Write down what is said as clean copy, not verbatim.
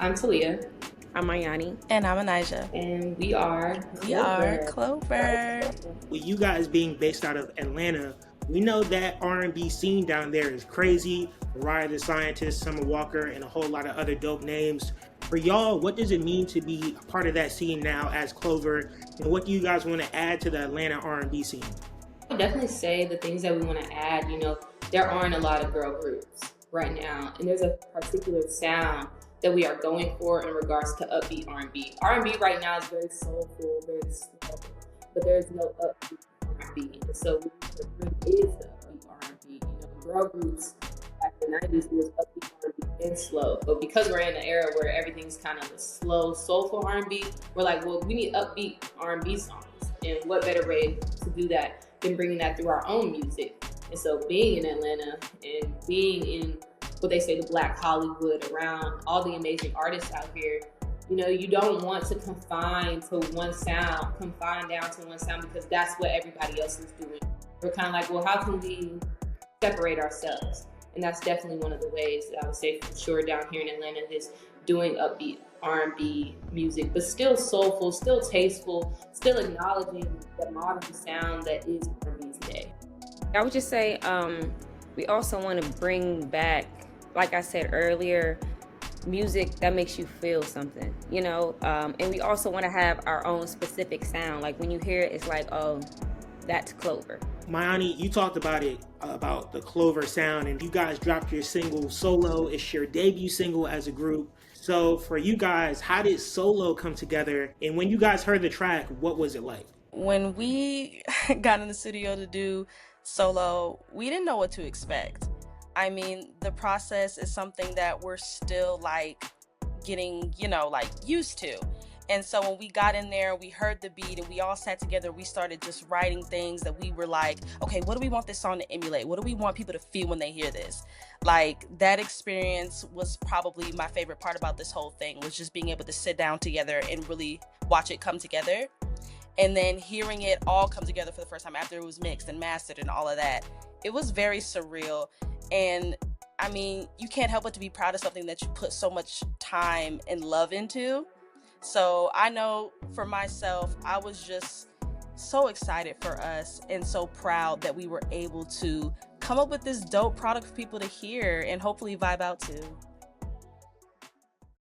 I'm Talia, I'm Ayani. And I'm Anijah. and we are Clover. With you guys being based out of Atlanta, we know that R&B scene down there is crazy. Mariah the Scientist, Summer Walker, and a whole lot of other dope names. For y'all, what does it mean to be a part of that scene now as Clover? And what do you guys want to add to the Atlanta R&B scene? I would definitely say the things that we want to add. There aren't a lot of girl groups right now, and there's a particular sound that we are going for in regards to upbeat R&B. R&B right now is very soulful, very slow, but there's no upbeat R&B. And so what really is the upbeat R&B. Girl groups back in the 90s was upbeat R&B and slow, but because we're in an era where everything's kind of a slow, soulful R&B, we're like, well, we need upbeat R&B songs, and what better way to do that than bringing that through our own music. And so being in Atlanta and being in what they say the Black Hollywood, around all the amazing artists out here, you don't want to confine down to one sound because that's what everybody else is doing. We're kind of like, well, how can we separate ourselves? And that's definitely one of the ways that I would say for sure down here in Atlanta is doing upbeat R&B music, but still soulful, still tasteful, still acknowledging the modern sound that is R&B today. I would just say we also want to bring back, like I said earlier, music that makes you feel something, and we also want to have our own specific sound. Like when you hear it, it's like, oh, that's Clover. Mayani, you talked about it, about the Clover sound, and you guys dropped your single Solo. It's your debut single as a group. So for you guys, how did Solo come together? And when you guys heard the track, what was it like? When we got in the studio to do Solo, we didn't know what to expect. I mean, the process is something that we're still getting, used to. And so when we got in there, we heard the beat and we all sat together, we started just writing things that we were like, okay, what do we want this song to emulate? What do we want people to feel when they hear this? That experience was probably my favorite part about this whole thing, was just being able to sit down together and really watch it come together. And then hearing it all come together for the first time after it was mixed and mastered and all of that, it was very surreal. And I mean, you can't help but to be proud of something that you put so much time and love into. So I know for myself, I was just so excited for us and so proud that we were able to come up with this dope product for people to hear and hopefully vibe out to.